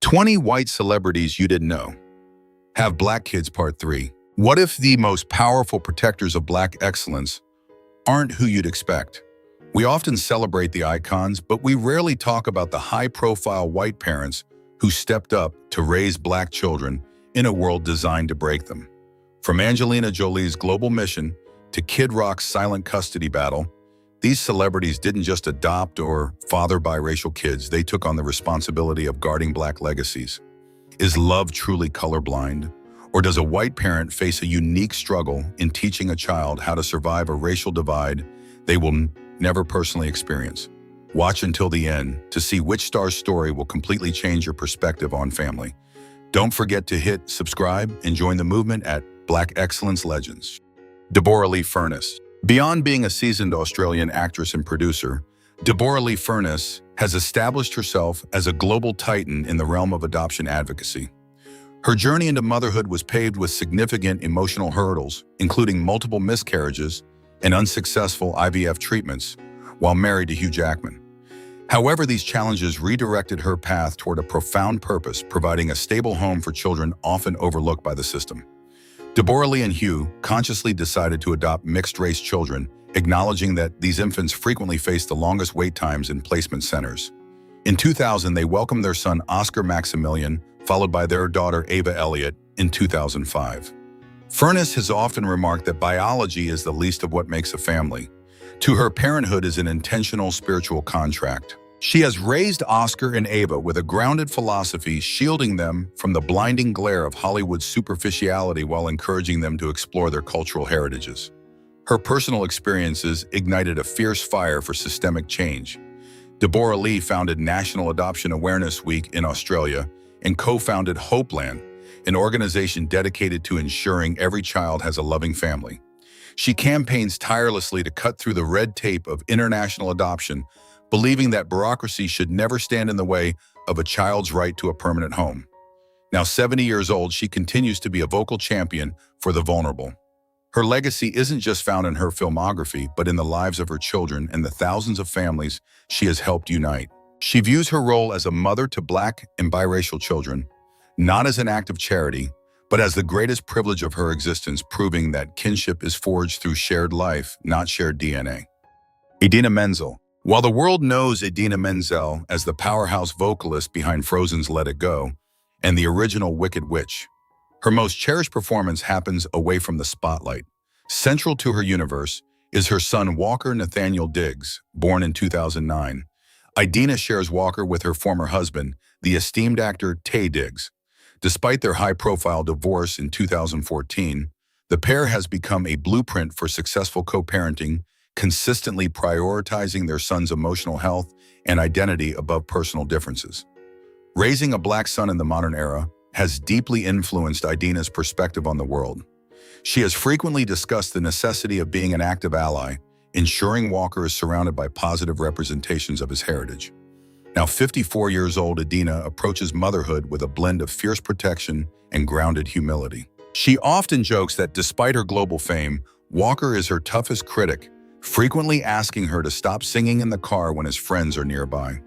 20 white celebrities you didn't know. Have Black Kids Part 3. What if the most powerful protectors of Black excellence aren't who you'd expect? We often celebrate the icons, but we rarely talk about the high-profile white parents who stepped up to raise Black children in a world designed to break them. From Angelina Jolie's global mission to Kid Rock's silent custody battle, these celebrities didn't just adopt or father biracial kids, they took on the responsibility of guarding Black legacies. Is love truly colorblind? Or does a white parent face a unique struggle in teaching a child how to survive a racial divide they will never personally experience? Watch until the end to see which star's story will completely change your perspective on family. Don't forget to hit subscribe and join the movement at Black Excellence Legends. Deborah Lee Furness. Beyond being a seasoned Australian actress and producer, Deborah Lee Furness has established herself as a global titan in the realm of adoption advocacy. Her journey into motherhood was paved with significant emotional hurdles, including multiple miscarriages and unsuccessful IVF treatments while married to Hugh Jackman. However, these challenges redirected her path toward a profound purpose, providing a stable home for children often overlooked by the system. Deborah Lee and Hugh consciously decided to adopt mixed-race children, acknowledging that these infants frequently face the longest wait times in placement centers. In 2000, they welcomed their son Oscar Maximilian, followed by their daughter Ava Elliott in 2005. Furness has often remarked that biology is the least of what makes a family. To her, parenthood is an intentional spiritual contract. She has raised Oscar and Ava with a grounded philosophy, shielding them from the blinding glare of Hollywood's superficiality while encouraging them to explore their cultural heritages. Her personal experiences ignited a fierce fire for systemic change. Deborah Lee founded National Adoption Awareness Week in Australia and co-founded Hopeland, an organization dedicated to ensuring every child has a loving family. She campaigns tirelessly to cut through the red tape of international adoption, believing that bureaucracy should never stand in the way of a child's right to a permanent home. Now 70 years old, she continues to be a vocal champion for the vulnerable. Her legacy isn't just found in her filmography, but in the lives of her children and the thousands of families she has helped unite. She views her role as a mother to Black and biracial children, not as an act of charity, but as the greatest privilege of her existence, proving that kinship is forged through shared life, not shared DNA. Idina Menzel. While the world knows Idina Menzel as the powerhouse vocalist behind Frozen's Let It Go and the original Wicked Witch, her most cherished performance happens away from the spotlight. Central to her universe is her son Walker Nathaniel Diggs, born in 2009. Idina shares Walker with her former husband, the esteemed actor Taye Diggs. Despite their high-profile divorce in 2014, the pair has become a blueprint for successful co-parenting, consistently prioritizing their son's emotional health and identity above personal differences. Raising a Black son in the modern era has deeply influenced Idina's perspective on the world. She has frequently discussed the necessity of being an active ally, ensuring Walker is surrounded by positive representations of his heritage. Now 54 years old, Idina approaches motherhood with a blend of fierce protection and grounded humility. She often jokes that despite her global fame, Walker is her toughest critic, frequently asking her to stop singing in the car when his friends are nearby.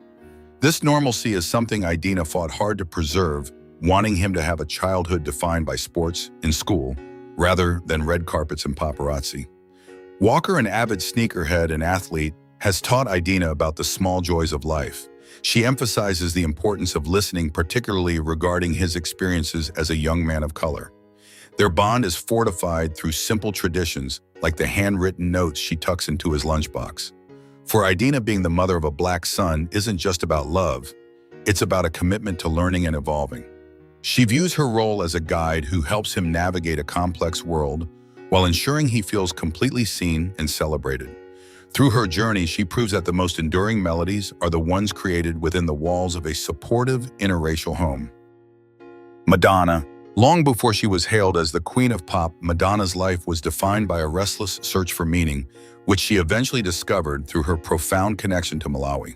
This normalcy is something Idina fought hard to preserve, wanting him to have a childhood defined by sports and school, rather than red carpets and paparazzi. Walker, an avid sneakerhead and athlete, has taught Idina about the small joys of life. She emphasizes the importance of listening, particularly regarding his experiences as a young man of color. Their bond is fortified through simple traditions, like the handwritten notes she tucks into his lunchbox. For Idina, being the mother of a Black son isn't just about love, it's about a commitment to learning and evolving. She views her role as a guide who helps him navigate a complex world while ensuring he feels completely seen and celebrated. Through her journey, she proves that the most enduring melodies are the ones created within the walls of a supportive interracial home. Madonna. Long before she was hailed as the Queen of Pop, Madonna's life was defined by a restless search for meaning, which she eventually discovered through her profound connection to Malawi.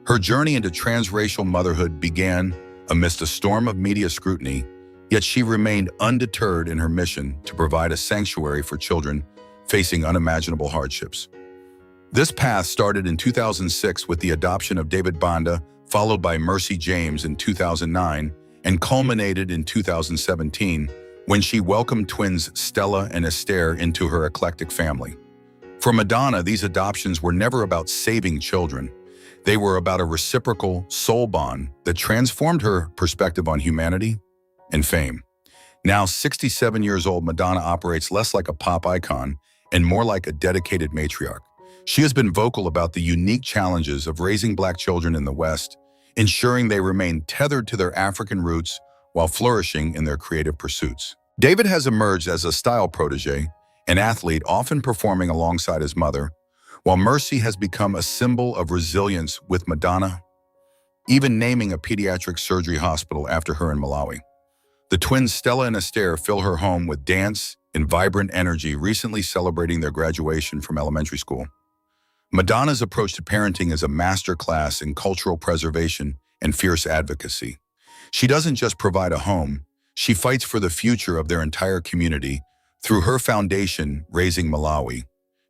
Her journey into transracial motherhood began amidst a storm of media scrutiny, yet she remained undeterred in her mission to provide a sanctuary for children facing unimaginable hardships. This path started in 2006 with the adoption of David Banda, followed by Mercy James in 2009, and culminated in 2017 when she welcomed twins Stella and Esther into her eclectic family. For Madonna, these adoptions were never about saving children. They were about a reciprocal soul bond that transformed her perspective on humanity and fame. Now 67 years old, Madonna operates less like a pop icon and more like a dedicated matriarch. She has been vocal about the unique challenges of raising Black children in the West, ensuring they remain tethered to their African roots while flourishing in their creative pursuits. David has emerged as a style protege, an athlete often performing alongside his mother, while Mercy has become a symbol of resilience, with Madonna even naming a pediatric surgery hospital after her in Malawi. The twins Stella and Esther fill her home with dance and vibrant energy, recently celebrating their graduation from elementary school. Madonna's approach to parenting is a masterclass in cultural preservation and fierce advocacy. She doesn't just provide a home, she fights for the future of their entire community through her foundation, Raising Malawi.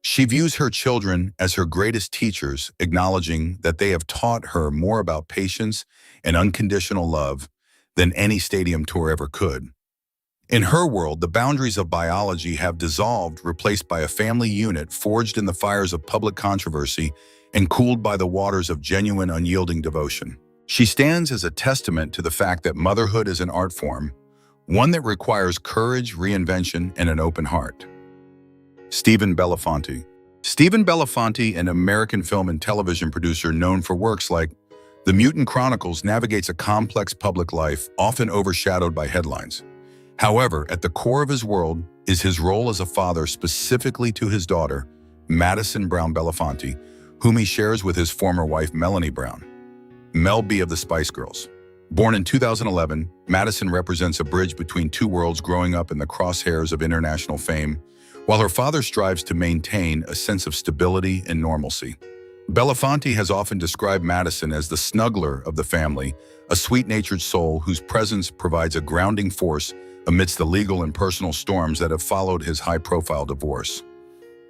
She views her children as her greatest teachers, acknowledging that they have taught her more about patience and unconditional love than any stadium tour ever could. In her world, the boundaries of biology have dissolved, replaced by a family unit forged in the fires of public controversy and cooled by the waters of genuine, unyielding devotion. She stands as a testament to the fact that motherhood is an art form, one that requires courage, reinvention, and an open heart. Stephen Belafonte. Stephen Belafonte, an American film and television producer known for works like The Mutant Chronicles, navigates a complex public life often overshadowed by headlines. However, at the core of his world is his role as a father, specifically to his daughter, Madison Brown Belafonte, whom he shares with his former wife, Melanie Brown, Mel B of the Spice Girls. Born in 2011, Madison represents a bridge between two worlds, growing up in the crosshairs of international fame, while her father strives to maintain a sense of stability and normalcy. Belafonte has often described Madison as the snuggler of the family, a sweet-natured soul whose presence provides a grounding force amidst the legal and personal storms that have followed his high-profile divorce.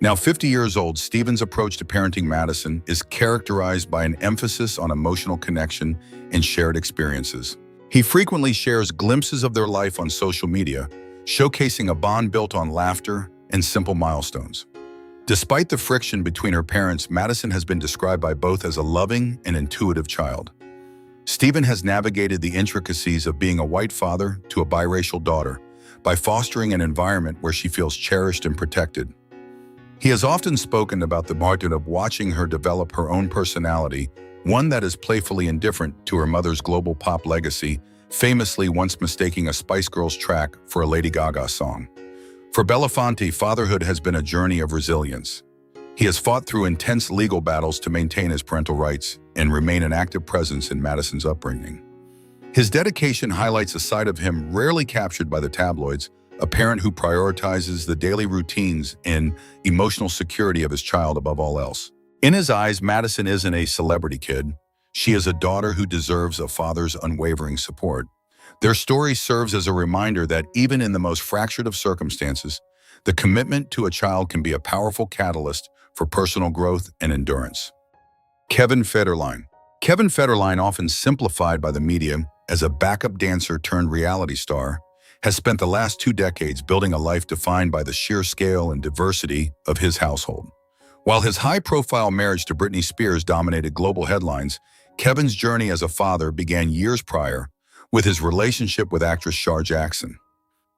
Now 50 years old, Stephen's approach to parenting Madison is characterized by an emphasis on emotional connection and shared experiences. He frequently shares glimpses of their life on social media, showcasing a bond built on laughter and simple milestones. Despite the friction between her parents, Madison has been described by both as a loving and intuitive child. Stephen has navigated the intricacies of being a white father to a biracial daughter by fostering an environment where she feels cherished and protected. He has often spoken about the martyrdom of watching her develop her own personality, one that is playfully indifferent to her mother's global pop legacy, famously once mistaking a Spice Girls track for a Lady Gaga song. For Belafonte, fatherhood has been a journey of resilience. He has fought through intense legal battles to maintain his parental rights and remain an active presence in Madison's upbringing. His dedication highlights a side of him rarely captured by the tabloids, a parent who prioritizes the daily routines and emotional security of his child above all else. In his eyes, Madison isn't a celebrity kid. She is a daughter who deserves a father's unwavering support. Their story serves as a reminder that even in the most fractured of circumstances, the commitment to a child can be a powerful catalyst for personal growth and endurance. Kevin Federline. Kevin Federline, often simplified by the media as a backup dancer turned reality star, has spent the last 2 decades building a life defined by the sheer scale and diversity of his household. While his high-profile marriage to Britney Spears dominated global headlines, Kevin's journey as a father began years prior with his relationship with actress Shar Jackson.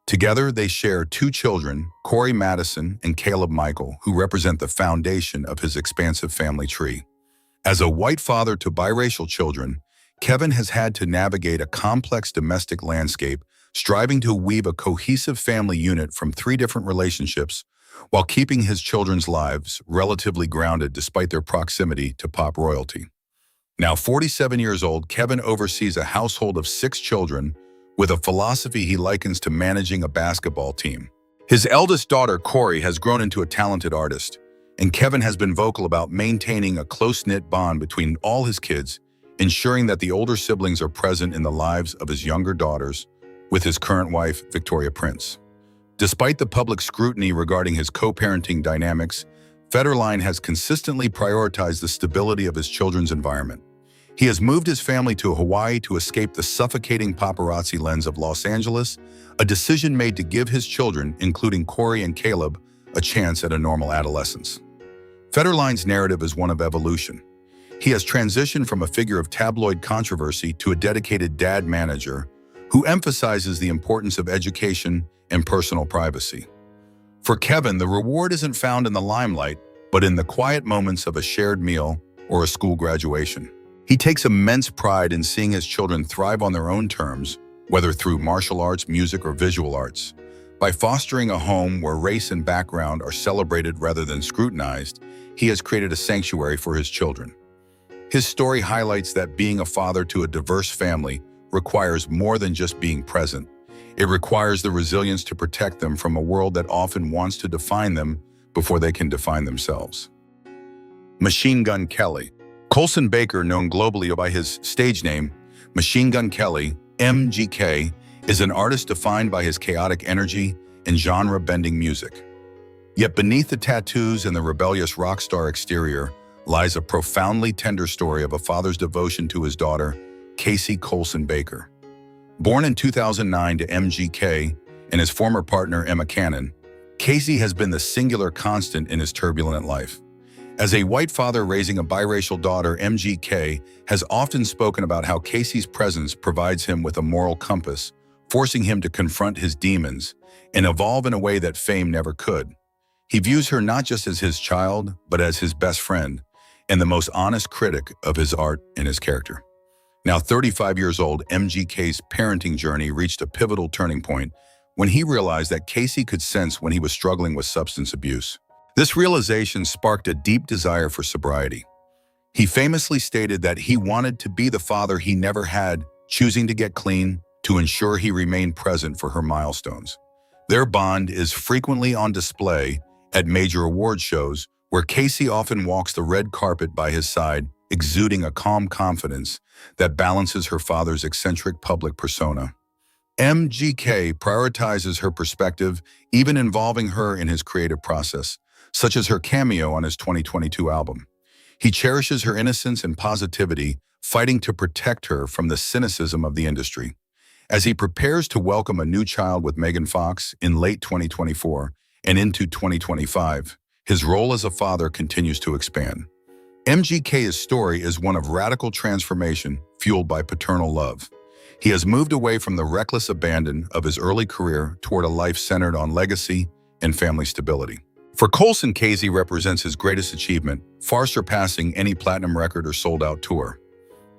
Together, they share 2 children, Corey Madison and Caleb Michael, who represent the foundation of his expansive family tree. As a white father to biracial children, Kevin has had to navigate a complex domestic landscape, striving to weave a cohesive family unit from 3 different relationships while keeping his children's lives relatively grounded despite their proximity to pop royalty. Now 47 years old, Kevin oversees a household of 6 children with a philosophy he likens to managing a basketball team. His eldest daughter, Corey, has grown into a talented artist, and Kevin has been vocal about maintaining a close-knit bond between all his kids, ensuring that the older siblings are present in the lives of his younger daughters with his current wife, Victoria Prince. Despite the public scrutiny regarding his co-parenting dynamics, Federline has consistently prioritized the stability of his children's environment. He has moved his family to Hawaii to escape the suffocating paparazzi lens of Los Angeles, a decision made to give his children, including Corey and Caleb, a chance at a normal adolescence. Federline's narrative is one of evolution. He has transitioned from a figure of tabloid controversy to a dedicated dad manager who emphasizes the importance of education and personal privacy. For Kevin, the reward isn't found in the limelight, but in the quiet moments of a shared meal or a school graduation. He takes immense pride in seeing his children thrive on their own terms, whether through martial arts, music, or visual arts. By fostering a home where race and background are celebrated rather than scrutinized, he has created a sanctuary for his children. His story highlights that being a father to a diverse family requires more than just being present. It requires the resilience to protect them from a world that often wants to define them before they can define themselves. Machine Gun Kelly. Colson Baker, known globally by his stage name, Machine Gun Kelly, MGK, is an artist defined by his chaotic energy and genre-bending music. Yet beneath the tattoos and the rebellious rock star exterior lies a profoundly tender story of a father's devotion to his daughter, Casey Colson Baker. Born in 2009 to MGK and his former partner Emma Cannon, Casey has been the singular constant in his turbulent life. As a white father raising a biracial daughter, MGK has often spoken about how Casey's presence provides him with a moral compass, forcing him to confront his demons and evolve in a way that fame never could. He views her not just as his child, but as his best friend and the most honest critic of his art and his character. Now 35 years old, MGK's parenting journey reached a pivotal turning point when he realized that Casey could sense when he was struggling with substance abuse. This realization sparked a deep desire for sobriety. He famously stated that he wanted to be the father he never had, choosing to get clean to ensure he remained present for her milestones. Their bond is frequently on display at major award shows, where Casey often walks the red carpet by his side, exuding a calm confidence that balances her father's eccentric public persona. MGK prioritizes her perspective, even involving her in his creative process, such as her cameo on his 2022 album. He cherishes her innocence and positivity, fighting to protect her from the cynicism of the industry. As he prepares to welcome a new child with Megan Fox in late 2024 and into 2025, his role as a father continues to expand. MGK's story is one of radical transformation fueled by paternal love. He has moved away from the reckless abandon of his early career toward a life centered on legacy and family stability. For Colson, Casey represents his greatest achievement, far surpassing any platinum record or sold-out tour.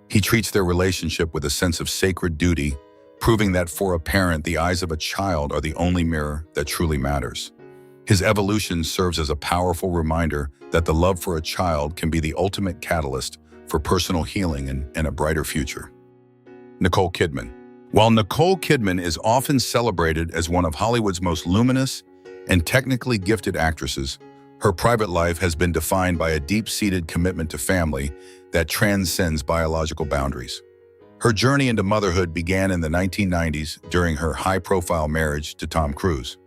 He treats their relationship with a sense of sacred duty, proving that for a parent, the eyes of a child are the only mirror that truly matters. His evolution serves as a powerful reminder that the love for a child can be the ultimate catalyst for personal healing and a brighter future. Nicole Kidman. While Nicole Kidman is often celebrated as one of Hollywood's most luminous and technically gifted actresses, her private life has been defined by a deep-seated commitment to family that transcends biological boundaries. Her journey into motherhood began in the 1990s during her high-profile marriage to Tom Cruise.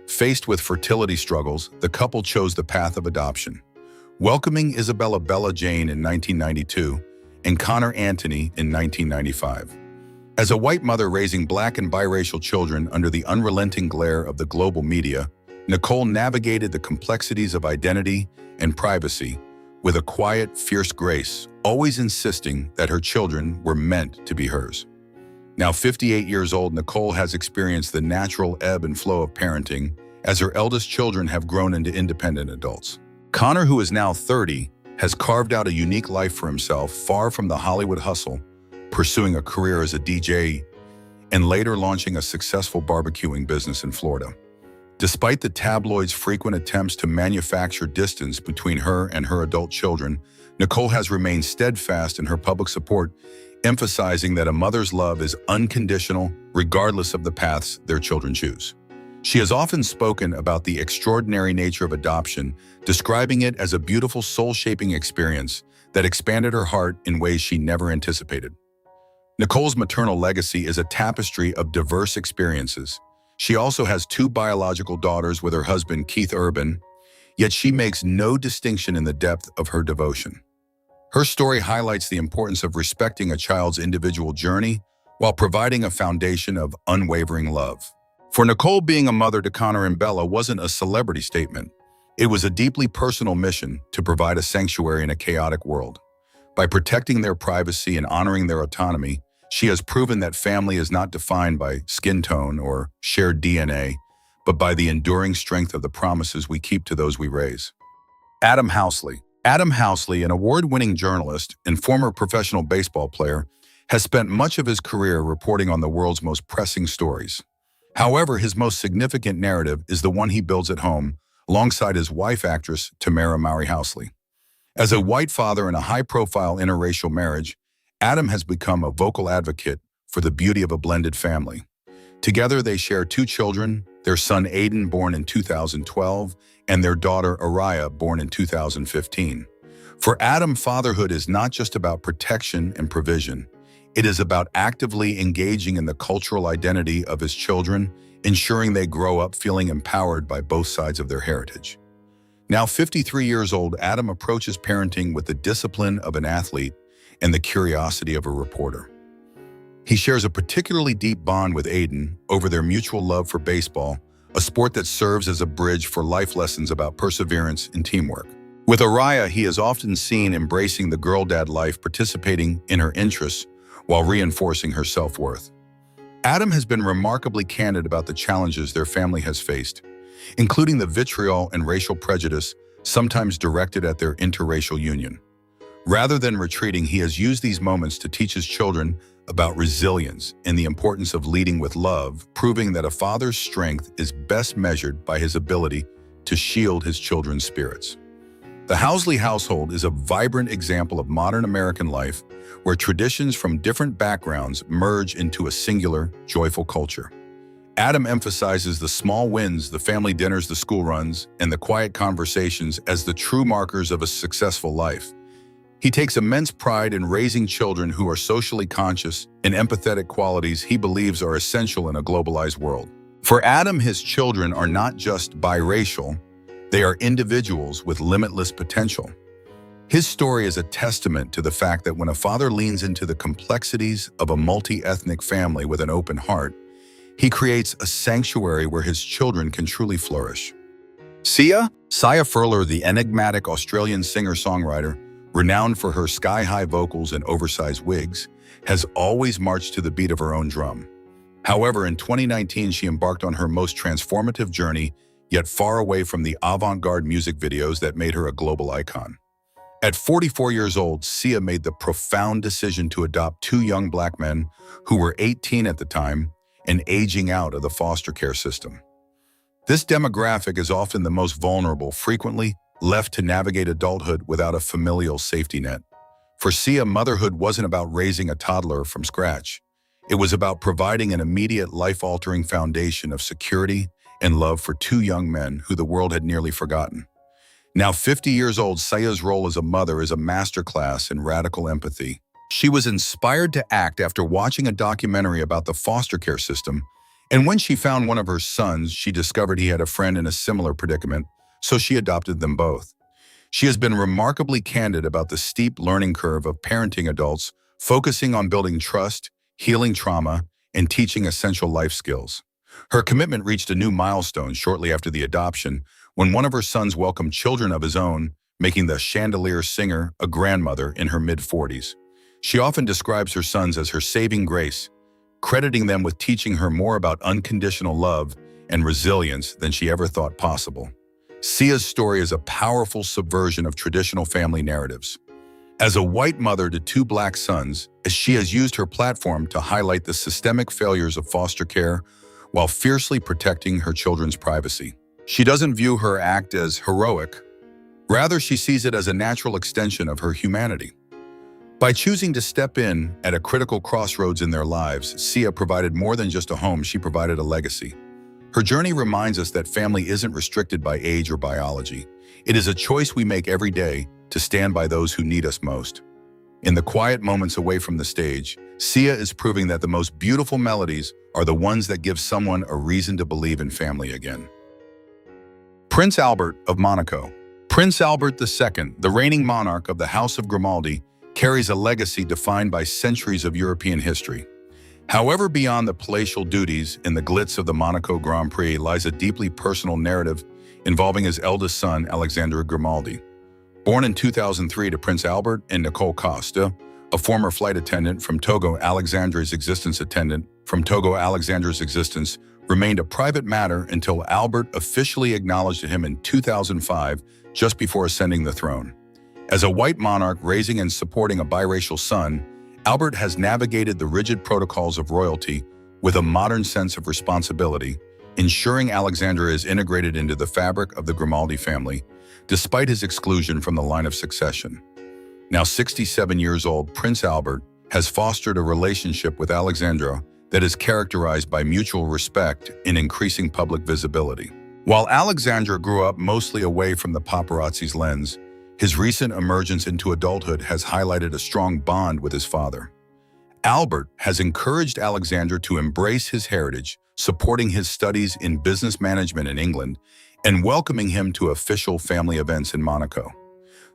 Faced with fertility struggles, the couple chose the path of adoption, welcoming Isabella Bella Jane in 1992 and Connor Anthony in 1995. As a white mother raising Black and biracial children under the unrelenting glare of the global media, Nicole navigated the complexities of identity and privacy with a quiet, fierce grace, always insisting that her children were meant to be hers. Now 58 years old, Nicole has experienced the natural ebb and flow of parenting as her eldest children have grown into independent adults. Connor, who is now 30, has carved out a unique life for himself far from the Hollywood hustle, pursuing a career as a DJ and later launching a successful barbecuing business in Florida. Despite the tabloids' frequent attempts to manufacture distance between her and her adult children, Nicole has remained steadfast in her public support, emphasizing that a mother's love is unconditional regardless of the paths their children choose. She has often spoken about the extraordinary nature of adoption, describing it as a beautiful soul-shaping experience that expanded her heart in ways she never anticipated. Nicole's maternal legacy is a tapestry of diverse experiences. She also has 2 biological daughters with her husband, Keith Urban, yet she makes no distinction in the depth of her devotion. Her story highlights the importance of respecting a child's individual journey while providing a foundation of unwavering love. For Nicole, being a mother to Connor and Bella wasn't a celebrity statement. It was a deeply personal mission to provide a sanctuary in a chaotic world. By protecting their privacy and honoring their autonomy, she has proven that family is not defined by skin tone or shared DNA, but by the enduring strength of the promises we keep to those we raise. Adam Housley. Adam Housley, an award-winning journalist and former professional baseball player, has spent much of his career reporting on the world's most pressing stories. However, his most significant narrative is the one he builds at home, alongside his wife, actress Tamara Mowry Housley. As a white father in a high-profile interracial marriage, Adam has become a vocal advocate for the beauty of a blended family. Together, they share 2 children, their son Aiden, born in 2012, and their daughter Araya, born in 2015. For Adam, fatherhood is not just about protection and provision. It is about actively engaging in the cultural identity of his children, ensuring they grow up feeling empowered by both sides of their heritage. Now 53 years old, Adam approaches parenting with the discipline of an athlete and the curiosity of a reporter. He shares a particularly deep bond with Aiden over their mutual love for baseball, a sport that serves as a bridge for life lessons about perseverance and teamwork. With Araya, he is often seen embracing the girl-dad life, participating in her interests while reinforcing her self-worth. Adam has been remarkably candid about the challenges their family has faced, including the vitriol and racial prejudice sometimes directed at their interracial union. Rather than retreating, he has used these moments to teach his children about resilience and the importance of leading with love, proving that a father's strength is best measured by his ability to shield his children's spirits. The Housley household is a vibrant example of modern American life, where traditions from different backgrounds merge into a singular, joyful culture. Adam emphasizes the small wins, the family dinners, the school runs, and the quiet conversations as the true markers of a successful life. He takes immense pride in raising children who are socially conscious and empathetic, qualities he believes are essential in a globalized world. For Adam, his children are not just biracial, they are individuals with limitless potential. His story is a testament to the fact that when a father leans into the complexities of a multi-ethnic family with an open heart, he creates a sanctuary where his children can truly flourish. Sia Furler, the enigmatic Australian singer-songwriter, renowned for her sky-high vocals and oversized wigs, has always marched to the beat of her own drum. However, in 2019, she embarked on her most transformative journey, yet far away from the avant-garde music videos that made her a global icon. At 44 years old, Sia made the profound decision to adopt 2 young Black men who were 18 at the time and aging out of the foster care system. This demographic is often the most vulnerable, frequently left to navigate adulthood without a familial safety net. For Sia, motherhood wasn't about raising a toddler from scratch. It was about providing an immediate, life-altering foundation of security and love for 2 young men who the world had nearly forgotten. Now 50 years old, Sia's role as a mother is a masterclass in radical empathy. She was inspired to act after watching a documentary about the foster care system, and when she found one of her sons, she discovered he had a friend in a similar predicament, so she adopted them both. She has been remarkably candid about the steep learning curve of parenting adults, focusing on building trust, healing trauma, and teaching essential life skills. Her commitment reached a new milestone shortly after the adoption, when one of her sons welcomed children of his own, making the chandelier singer a grandmother in her mid-40s. She often describes her sons as her saving grace, crediting them with teaching her more about unconditional love and resilience than she ever thought possible. Sia's story is a powerful subversion of traditional family narratives. As a white mother to 2 Black sons, she has used her platform to highlight the systemic failures of foster care while fiercely protecting her children's privacy. She doesn't view her act as heroic. Rather, she sees it as a natural extension of her humanity. By choosing to step in at a critical crossroads in their lives, Sia provided more than just a home, she provided a legacy. Her journey reminds us that family isn't restricted by age or biology. It is a choice we make every day to stand by those who need us most. In the quiet moments away from the stage, Sia is proving that the most beautiful melodies are the ones that give someone a reason to believe in family again. Prince Albert of Monaco. Prince Albert II, the reigning monarch of the House of Grimaldi, carries a legacy defined by centuries of European history. However, beyond the palatial duties and the glitz of the Monaco Grand Prix lies a deeply personal narrative involving his eldest son, Alexandre Grimaldi. Born in 2003 to Prince Albert and Nicole Costa, a former flight attendant from Togo, Alexandre's existence remained a private matter until Albert officially acknowledged him in 2005, just before ascending the throne. As a white monarch raising and supporting a biracial son, Albert has navigated the rigid protocols of royalty with a modern sense of responsibility, ensuring Alexandre is integrated into the fabric of the Grimaldi family, despite his exclusion from the line of succession. Now 67 years old, Prince Albert has fostered a relationship with Alexandre that is characterized by mutual respect and increasing public visibility. While Alexandre grew up mostly away from the paparazzi's lens, his recent emergence into adulthood has highlighted a strong bond with his father. Albert has encouraged Alexandre to embrace his heritage, supporting his studies in business management in England and welcoming him to official family events in Monaco.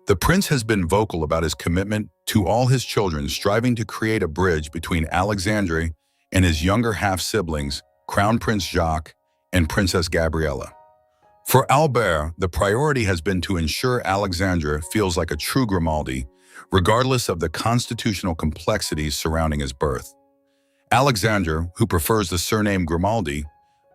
The prince has been vocal about his commitment to all his children, striving to create a bridge between Alexandre and his younger half-siblings, Crown Prince Jacques and Princess Gabriella. For Albert, the priority has been to ensure Alexandre feels like a true Grimaldi, regardless of the constitutional complexities surrounding his birth. Alexandre, who prefers the surname Grimaldi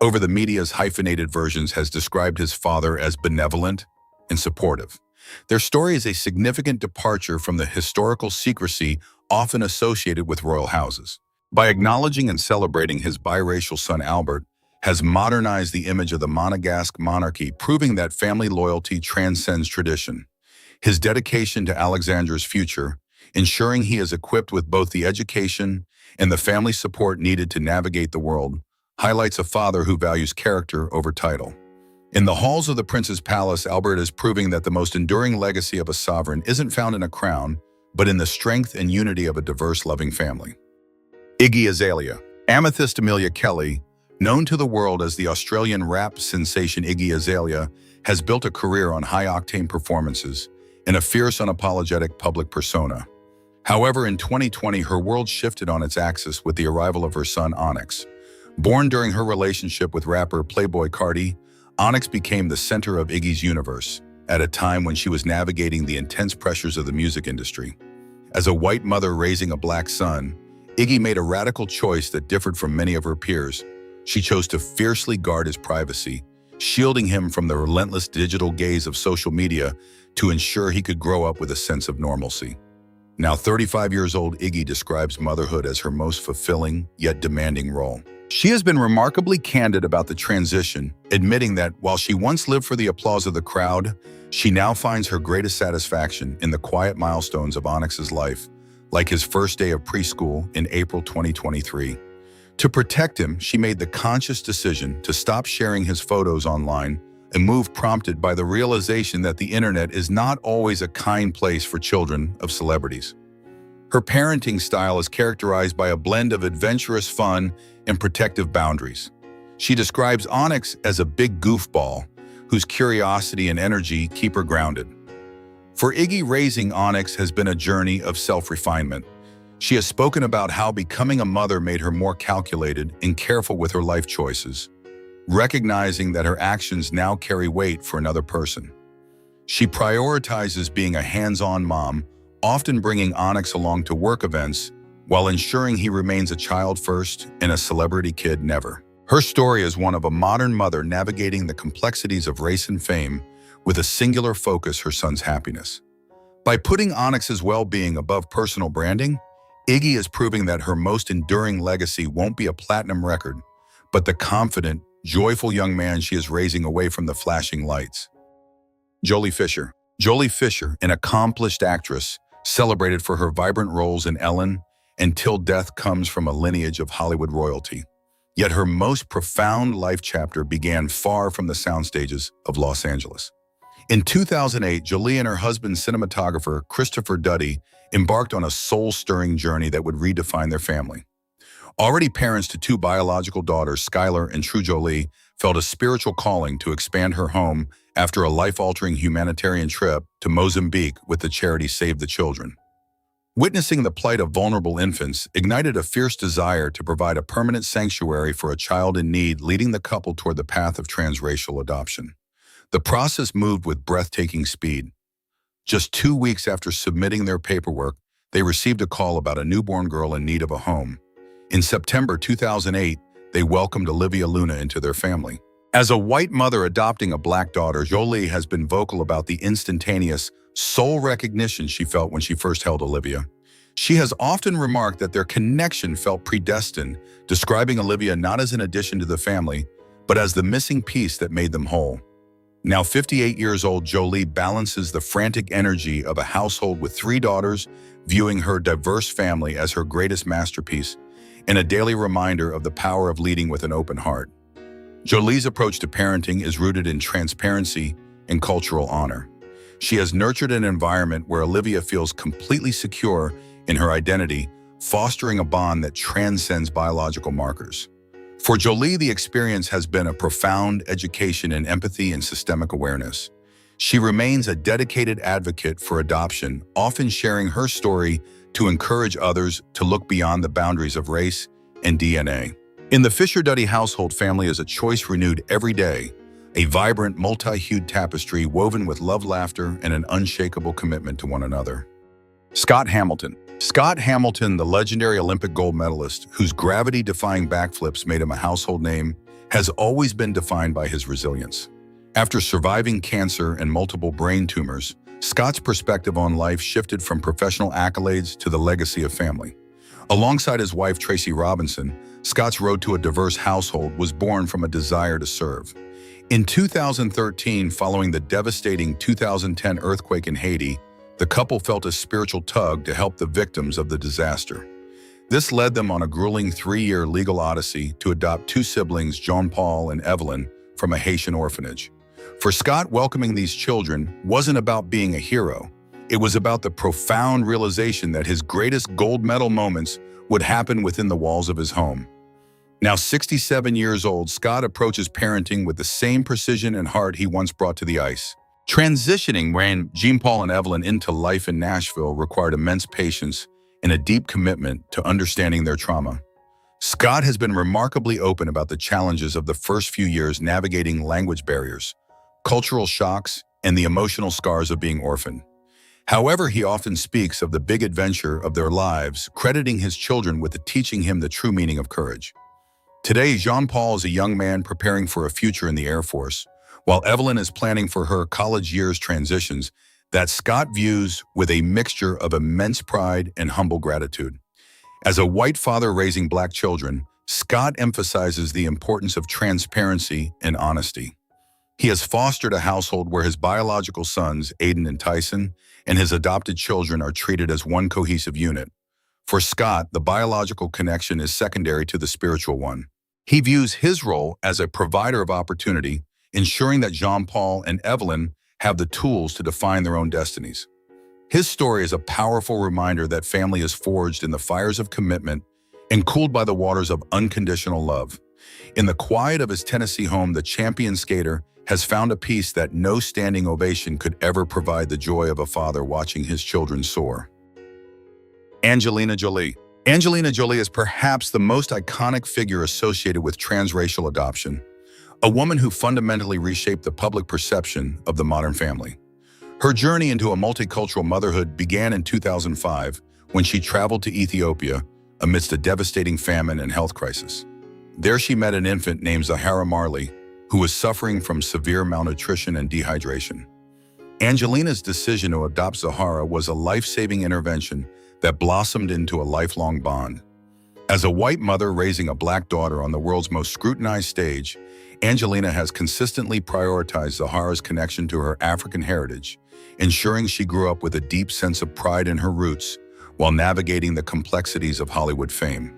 over the media's hyphenated versions, has described his father as benevolent and supportive. Their story is a significant departure from the historical secrecy often associated with royal houses. By acknowledging and celebrating his biracial son, Albert has modernized the image of the Monegasque monarchy, proving that family loyalty transcends tradition. His dedication to Alexandre's future, ensuring he is equipped with both the education and the family support needed to navigate the world, highlights a father who values character over title. In the halls of the prince's palace, Albert is proving that the most enduring legacy of a sovereign isn't found in a crown, but in the strength and unity of a diverse, loving family. Iggy Azalea. Amethyst Amelia Kelly, known to the world as the Australian rap sensation Iggy Azalea, has built a career on high-octane performances and a fierce, unapologetic public persona. However, in 2020, her world shifted on its axis with the arrival of her son, Onyx. Born during her relationship with rapper Playboi Carti, Onyx became the center of Iggy's universe at a time when she was navigating the intense pressures of the music industry. As a white mother raising a black son, Iggy made a radical choice that differed from many of her peers. She chose to fiercely guard his privacy, shielding him from the relentless digital gaze of social media to ensure he could grow up with a sense of normalcy. Now 35 years old, Iggy describes motherhood as her most fulfilling yet demanding role. She has been remarkably candid about the transition, admitting that while she once lived for the applause of the crowd, she now finds her greatest satisfaction in the quiet milestones of Onyx's life, like his first day of preschool in April 2023. To protect him, she made the conscious decision to stop sharing his photos online, a move prompted by the realization that the internet is not always a kind place for children of celebrities. Her parenting style is characterized by a blend of adventurous fun and protective boundaries. She describes Onyx as a big goofball whose curiosity and energy keep her grounded. For Iggy, raising Onyx has been a journey of self-refinement. She has spoken about how becoming a mother made her more calculated and careful with her life choices, recognizing that her actions now carry weight for another person. She prioritizes being a hands-on mom, often bringing Onyx along to work events while ensuring he remains a child first and a celebrity kid never. Her story is one of a modern mother navigating the complexities of race and fame with a singular focus: her son's happiness. By putting Onyx's well-being above personal branding, Iggy is proving that her most enduring legacy won't be a platinum record, but the confident, joyful young man she is raising away from the flashing lights. Joely Fisher. Joely Fisher, an accomplished actress, celebrated for her vibrant roles in Ellen and Till Death Comes from a lineage of Hollywood royalty. Yet her most profound life chapter began far from the sound stages of Los Angeles. In 2008, Joely and her husband, cinematographer Christopher Duddy, embarked on a soul-stirring journey that would redefine their family. Already parents to two biological daughters, Skylar and True Joely, felt a spiritual calling to expand her home after a life-altering humanitarian trip to Mozambique with the charity Save the Children. Witnessing the plight of vulnerable infants ignited a fierce desire to provide a permanent sanctuary for a child in need, leading the couple toward the path of transracial adoption. The process moved with breathtaking speed. Just 2 weeks after submitting their paperwork, they received a call about a newborn girl in need of a home. In September 2008, they welcomed Olivia Luna into their family. As a white mother adopting a black daughter, Jolie has been vocal about the instantaneous soul recognition she felt when she first held Olivia. She has often remarked that their connection felt predestined, describing Olivia not as an addition to the family, but as the missing piece that made them whole. Now 58 years old, Jolie balances the frantic energy of a household with 3 daughters, viewing her diverse family as her greatest masterpiece, and a daily reminder of the power of leading with an open heart. Jolie's approach to parenting is rooted in transparency and cultural honor. She has nurtured an environment where Olivia feels completely secure in her identity, fostering a bond that transcends biological markers. For Jolie, the experience has been a profound education in empathy and systemic awareness. She remains a dedicated advocate for adoption, often sharing her story to encourage others to look beyond the boundaries of race and DNA. In the Fisher-Duddy household, family is a choice renewed every day, a vibrant, multi-hued tapestry woven with love, laughter, and an unshakable commitment to one another. Scott Hamilton. Scott Hamilton, the legendary Olympic gold medalist whose gravity-defying backflips made him a household name, has always been defined by his resilience. After surviving cancer and multiple brain tumors, Scott's perspective on life shifted from professional accolades to the legacy of family. Alongside his wife, Tracy Robinson, Scott's road to a diverse household was born from a desire to serve. In 2013, following the devastating 2010 earthquake in Haiti, the couple felt a spiritual tug to help the victims of the disaster. This led them on a grueling 3-year legal odyssey to adopt 2 siblings, Jean-Paul and Evelyn, from a Haitian orphanage. For Scott, welcoming these children wasn't about being a hero. It was about the profound realization that his greatest gold medal moments would happen within the walls of his home. Now 67 years old, Scott approaches parenting with the same precision and heart he once brought to the ice. Transitioning when Jean-Paul and Evelyn into life in Nashville required immense patience and a deep commitment to understanding their trauma. Scott has been remarkably open about the challenges of the first few years navigating language barriers, cultural shocks, and the emotional scars of being orphaned. However, he often speaks of the big adventure of their lives, crediting his children with teaching him the true meaning of courage. Today, Jean-Paul is a young man preparing for a future in the Air Force, while Evelyn is planning for her college years transitions that Scott views with a mixture of immense pride and humble gratitude. As a white father raising black children, Scott emphasizes the importance of transparency and honesty. He has fostered a household where his biological sons, Aiden and Tyson, and his adopted children are treated as one cohesive unit. For Scott, the biological connection is secondary to the spiritual one. He views his role as a provider of opportunity, ensuring that Jean-Paul and Evelyn have the tools to define their own destinies. His story is a powerful reminder that family is forged in the fires of commitment and cooled by the waters of unconditional love. In the quiet of his Tennessee home, the champion skater has found a peace that no standing ovation could ever provide, the joy of a father watching his children soar. Angelina Jolie. Angelina Jolie is perhaps the most iconic figure associated with transracial adoption, a woman who fundamentally reshaped the public perception of the modern family. Her journey into a multicultural motherhood began in 2005 when she traveled to Ethiopia amidst a devastating famine and health crisis. There she met an infant named Zahara Marley, who was suffering from severe malnutrition and dehydration. Angelina's decision to adopt Zahara was a life-saving intervention that blossomed into a lifelong bond. As a white mother raising a black daughter on the world's most scrutinized stage, Angelina has consistently prioritized Zahara's connection to her African heritage, ensuring she grew up with a deep sense of pride in her roots while navigating the complexities of Hollywood fame.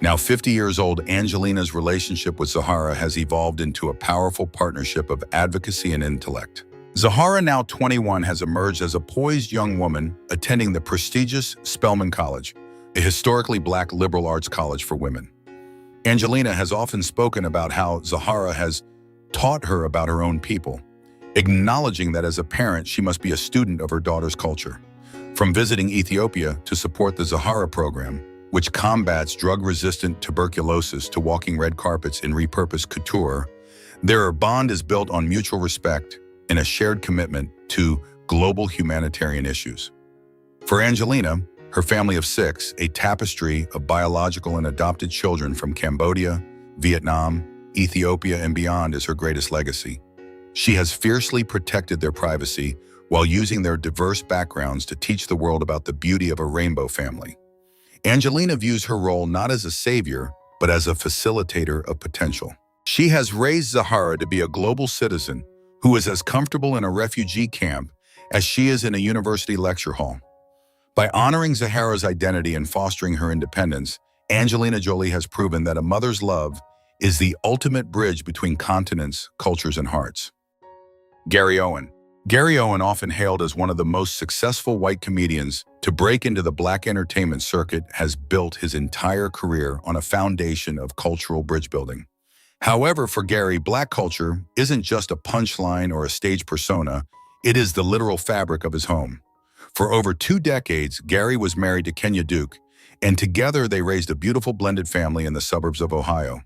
Now 50 years old, Angelina's relationship with Zahara has evolved into a powerful partnership of advocacy and intellect. Zahara, now 21, has emerged as a poised young woman attending the prestigious Spelman College, a historically black liberal arts college for women. Angelina has often spoken about how Zahara has taught her about her own people, acknowledging that as a parent she must be a student of her daughter's culture. From visiting Ethiopia to support the Zahara program, which combats drug-resistant tuberculosis, to walking red carpets in repurposed couture, their bond is built on mutual respect and a shared commitment to global humanitarian issues. For Angelina, her family of 6, a tapestry of biological and adopted children from Cambodia, Vietnam, Ethiopia, and beyond, is her greatest legacy. She has fiercely protected their privacy while using their diverse backgrounds to teach the world about the beauty of a rainbow family. Angelina views her role not as a savior, but as a facilitator of potential. She has raised Zahara to be a global citizen who is as comfortable in a refugee camp as she is in a university lecture hall. By honoring Zahara's identity and fostering her independence, Angelina Jolie has proven that a mother's love is the ultimate bridge between continents, cultures, and hearts. Gary Owen. Gary Owen, often hailed as one of the most successful white comedians to break into the Black entertainment circuit, has built his entire career on a foundation of cultural bridge building. However, for Gary, Black culture isn't just a punchline or a stage persona, it is the literal fabric of his home. For over 2 decades, Gary was married to Kenya Duke, and together they raised a beautiful blended family in the suburbs of Ohio.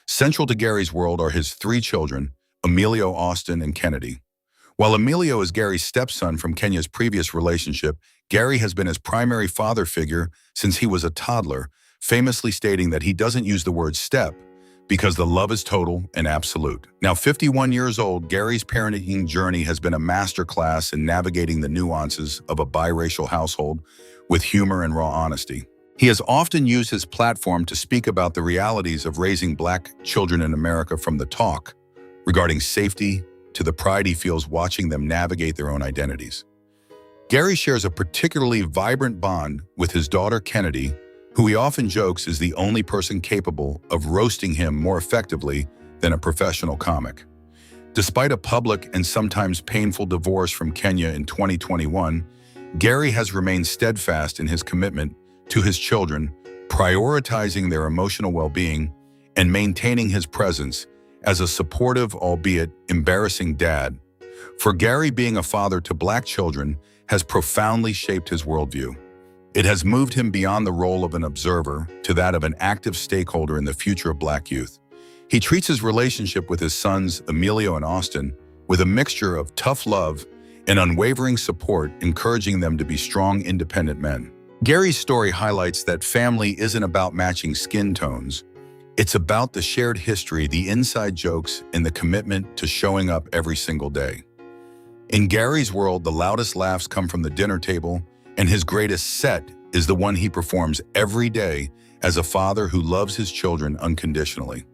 Central to Gary's world are his 3 children, Emilio, Austin, and Kennedy. While Emilio is Gary's stepson from Kenya's previous relationship, Gary has been his primary father figure since he was a toddler, famously stating that he doesn't use the word step because the love is total and absolute. Now 51 years old, Gary's parenting journey has been a masterclass in navigating the nuances of a biracial household with humor and raw honesty. He has often used his platform to speak about the realities of raising Black children in America, from the talk regarding safety to the pride he feels watching them navigate their own identities. Gary shares a particularly vibrant bond with his daughter Kennedy, who he often jokes is the only person capable of roasting him more effectively than a professional comic. Despite a public and sometimes painful divorce from Kenya in 2021, Gary has remained steadfast in his commitment to his children, prioritizing their emotional well-being and maintaining his presence as a supportive, albeit embarrassing, dad. For Gary, being a father to Black children has profoundly shaped his worldview. It has moved him beyond the role of an observer to that of an active stakeholder in the future of Black youth. He treats his relationship with his sons, Emilio and Austin, with a mixture of tough love and unwavering support, encouraging them to be strong, independent men. Gary's story highlights that family isn't about matching skin tones. It's about the shared history, the inside jokes, and the commitment to showing up every single day. In Gary's world, the loudest laughs come from the dinner table, and his greatest set is the one he performs every day as a father who loves his children unconditionally.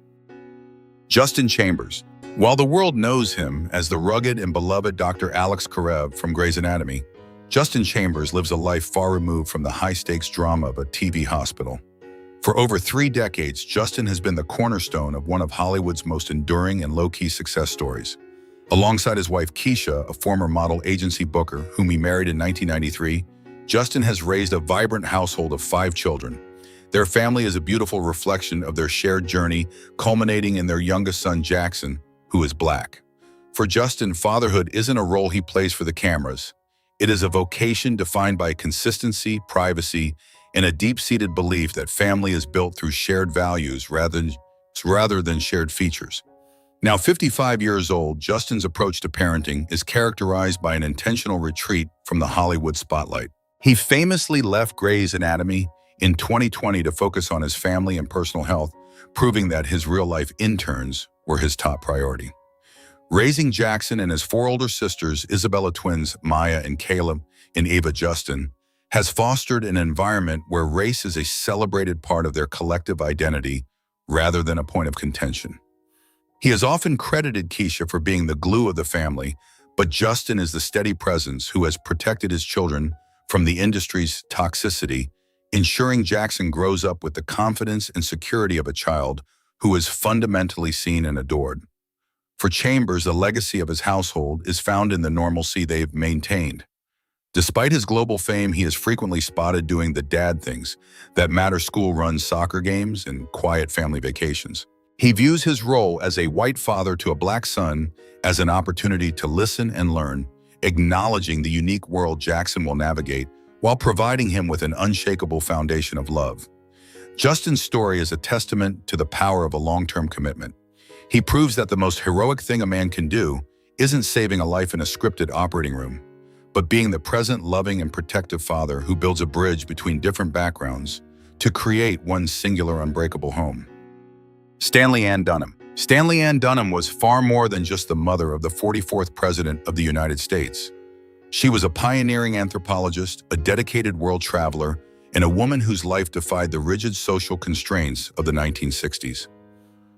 Justin Chambers. While the world knows him as the rugged and beloved Dr. Alex Karev from Grey's Anatomy, Justin Chambers lives a life far removed from the high-stakes drama of a TV hospital. For over 3 decades, Justin has been the cornerstone of one of Hollywood's most enduring and low-key success stories. Alongside his wife Keisha, a former model agency booker whom he married in 1993, Justin has raised a vibrant household of 5 children. Their family is a beautiful reflection of their shared journey, culminating in their youngest son, Jackson, who is Black. For Justin, fatherhood isn't a role he plays for the cameras. It is a vocation defined by consistency, privacy, and a deep-seated belief that family is built through shared values rather than shared features. Now 55 years old, Justin's approach to parenting is characterized by an intentional retreat from the Hollywood spotlight. He famously left Grey's Anatomy in 2020 to focus on his family and personal health, proving that his real-life interns were his top priority. Raising Jackson and his 4 older sisters, Isabella twins Maya and Caleb and Ava Justin, has fostered an environment where race is a celebrated part of their collective identity rather than a point of contention. He has often credited Keisha for being the glue of the family, but Justin is the steady presence who has protected his children from the industry's toxicity, ensuring Jackson grows up with the confidence and security of a child who is fundamentally seen and adored. For Chambers, the legacy of his household is found in the normalcy they've maintained. Despite his global fame, he is frequently spotted doing the dad things that matter: school runs, soccer games, and quiet family vacations. He views his role as a white father to a black son as an opportunity to listen and learn, acknowledging the unique world Jackson will navigate while providing him with an unshakable foundation of love. Justin's story is a testament to the power of a long-term commitment. He proves that the most heroic thing a man can do isn't saving a life in a scripted operating room, but being the present, loving, and protective father who builds a bridge between different backgrounds to create one singular, unbreakable home. Stanley Ann Dunham. Stanley Ann Dunham was far more than just the mother of the 44th President of the United States. She was a pioneering anthropologist, a dedicated world traveler, and a woman whose life defied the rigid social constraints of the 1960s.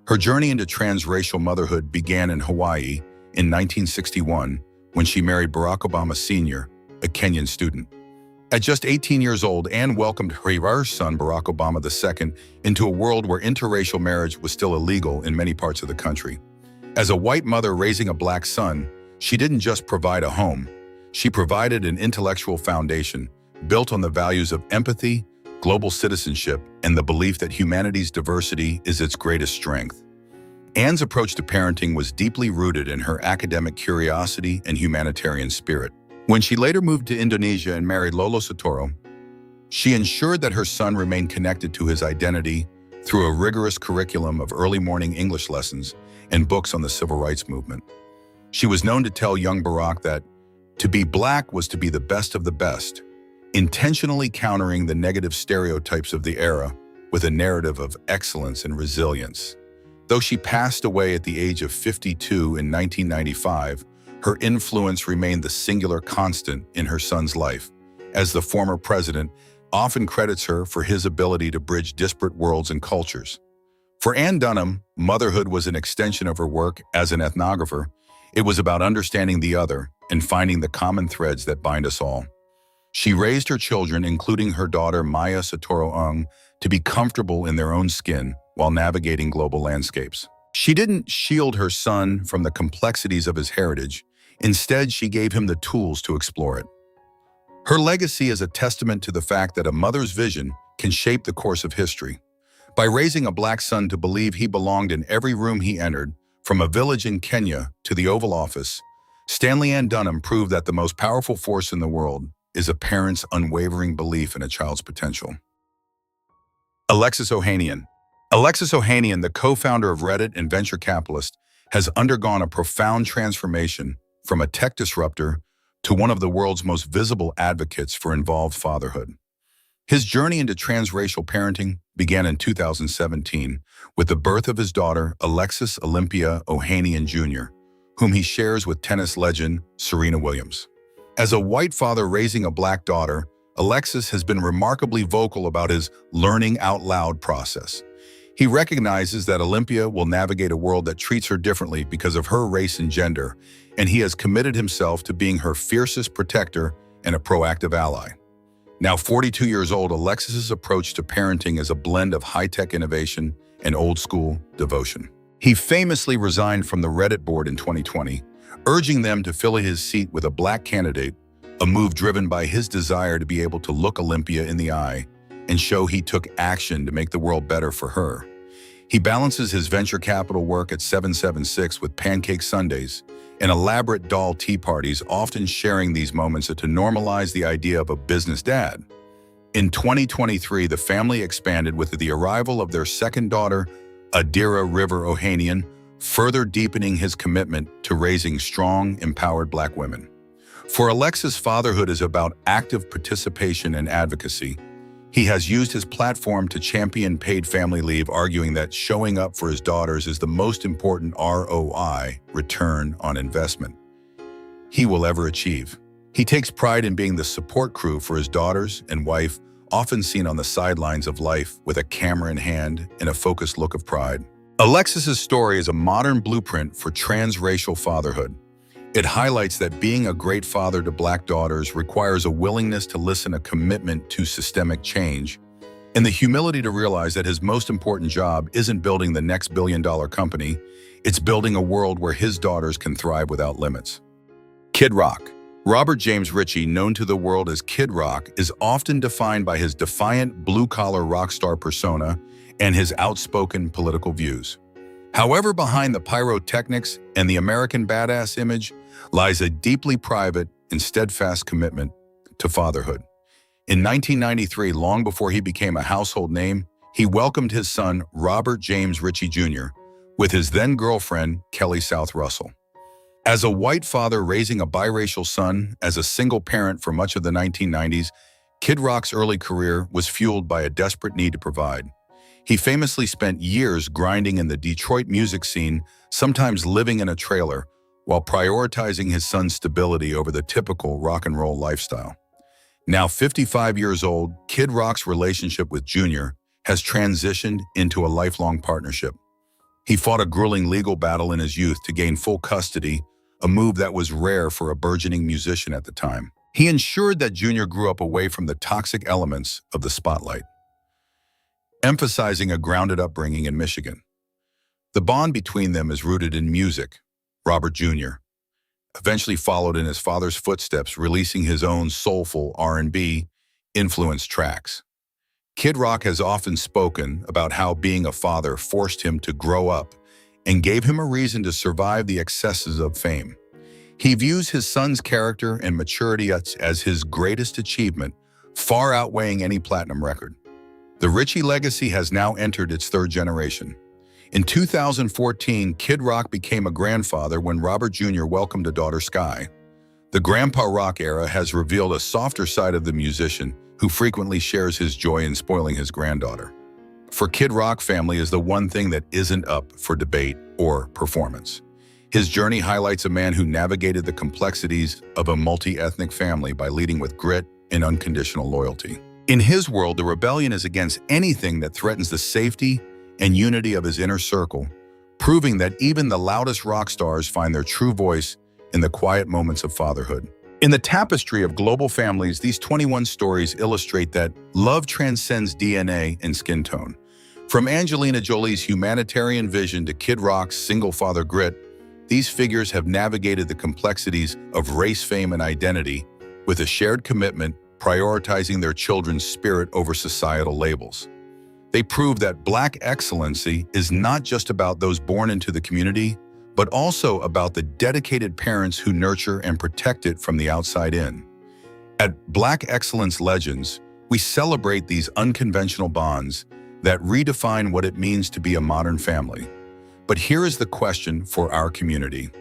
Her journey into transracial motherhood began in Hawaii in 1961 when she married Barack Obama Sr., a Kenyan student. At just 18 years old, Anne welcomed her son, Barack Obama II, into a world where interracial marriage was still illegal in many parts of the country. As a white mother raising a black son, she didn't just provide a home. She provided an intellectual foundation built on the values of empathy, global citizenship, and the belief that humanity's diversity is its greatest strength. Anne's approach to parenting was deeply rooted in her academic curiosity and humanitarian spirit. When she later moved to Indonesia and married Lolo Soetoro, she ensured that her son remained connected to his identity through a rigorous curriculum of early morning English lessons and books on the civil rights movement. She was known to tell young Barack that to be black was to be the best of the best, intentionally countering the negative stereotypes of the era with a narrative of excellence and resilience. Though she passed away at the age of 52 in 1995, her influence remained the singular constant in her son's life, as the former president often credits her for his ability to bridge disparate worlds and cultures. For Ann Dunham, motherhood was an extension of her work as an ethnographer. It was about understanding the other and finding the common threads that bind us all. She raised her children, including her daughter Maya Soetoro, to be comfortable in their own skin while navigating global landscapes. She didn't shield her son from the complexities of his heritage. Instead, she gave him the tools to explore it. Her legacy is a testament to the fact that a mother's vision can shape the course of history. By raising a black son to believe he belonged in every room he entered, from a village in Kenya to the Oval Office, Stanley Ann Dunham proved that the most powerful force in the world is a parent's unwavering belief in a child's potential. Alexis Ohanian. Alexis Ohanian, the co-founder of Reddit and venture capitalist, has undergone a profound transformation from a tech disruptor to one of the world's most visible advocates for involved fatherhood. His journey into transracial parenting began in 2017 with the birth of his daughter, Alexis Olympia Ohanian Jr., whom he shares with tennis legend Serena Williams. As a white father raising a black daughter, Alexis has been remarkably vocal about his learning out loud process. He recognizes that Olympia will navigate a world that treats her differently because of her race and gender, and he has committed himself to being her fiercest protector and a proactive ally. Now 42 years old, Alexis's approach to parenting is a blend of high-tech innovation and old-school devotion. He famously resigned from the Reddit board in 2020, urging them to fill his seat with a black candidate, a move driven by his desire to be able to look Olympia in the eye and show he took action to make the world better for her. He balances his venture capital work at 776 with pancake Sundays and elaborate doll tea parties, often sharing these moments to normalize the idea of a business dad. In 2023, the family expanded with the arrival of their second daughter, Adira River Ohanian, further deepening his commitment to raising strong, empowered black women. For Alexis, fatherhood is about active participation and advocacy. He has used his platform to champion paid family leave, arguing that showing up for his daughters is the most important ROI, return on investment, he will ever achieve. He takes pride in being the support crew for his daughters and wife, often seen on the sidelines of life with a camera in hand and a focused look of pride. Alexis's story is a modern blueprint for transracial fatherhood. It highlights that being a great father to black daughters requires a willingness to listen, a commitment to systemic change, and the humility to realize that his most important job isn't building the next billion-dollar company, it's building a world where his daughters can thrive without limits. Kid Rock. Robert James Ritchie, known to the world as Kid Rock, is often defined by his defiant blue-collar rock star persona and his outspoken political views. However, behind the pyrotechnics and the American badass image lies a deeply private and steadfast commitment to fatherhood. In 1993, long before he became a household name, he welcomed his son, Robert James Ritchie Jr., with his then-girlfriend, Kelly South Russell. As a white father raising a biracial son as a single parent for much of the 1990s, Kid Rock's early career was fueled by a desperate need to provide. He famously spent years grinding in the Detroit music scene, sometimes living in a trailer, while prioritizing his son's stability over the typical rock and roll lifestyle. Now 55 years old, Kid Rock's relationship with Junior has transitioned into a lifelong partnership. He fought a grueling legal battle in his youth to gain full custody, a move that was rare for a burgeoning musician at the time. He ensured that Junior grew up away from the toxic elements of the spotlight, emphasizing a grounded upbringing in Michigan. The bond between them is rooted in music. Robert Jr. eventually followed in his father's footsteps, releasing his own soulful R&B influenced tracks. Kid Rock has often spoken about how being a father forced him to grow up and gave him a reason to survive the excesses of fame. He views his son's character and maturity as his greatest achievement, far outweighing any platinum record. The Ritchie legacy has now entered its third generation. In 2014, Kid Rock became a grandfather when Robert Jr. welcomed a daughter, Sky. The Grandpa Rock era has revealed a softer side of the musician who frequently shares his joy in spoiling his granddaughter. For Kid Rock, family is the one thing that isn't up for debate or performance. His journey highlights a man who navigated the complexities of a multi-ethnic family by leading with grit and unconditional loyalty. In his world, the rebellion is against anything that threatens the safety and unity of his inner circle, proving that even the loudest rock stars find their true voice in the quiet moments of fatherhood. In the tapestry of global families, these 21 stories illustrate that love transcends DNA and skin tone. From Angelina Jolie's humanitarian vision to Kid Rock's single-father grit, these figures have navigated the complexities of race, fame, and identity with a shared commitment, prioritizing their children's spirit over societal labels. They prove that Black excellency is not just about those born into the community, but also about the dedicated parents who nurture and protect it from the outside in. At Black Excellence Legends, we celebrate these unconventional bonds that redefine what it means to be a modern family. But here is the question for our community.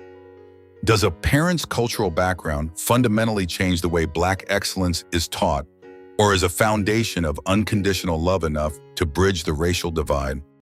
Does a parent's cultural background fundamentally change the way Black excellence is taught, or is a foundation of unconditional love enough to bridge the racial divide?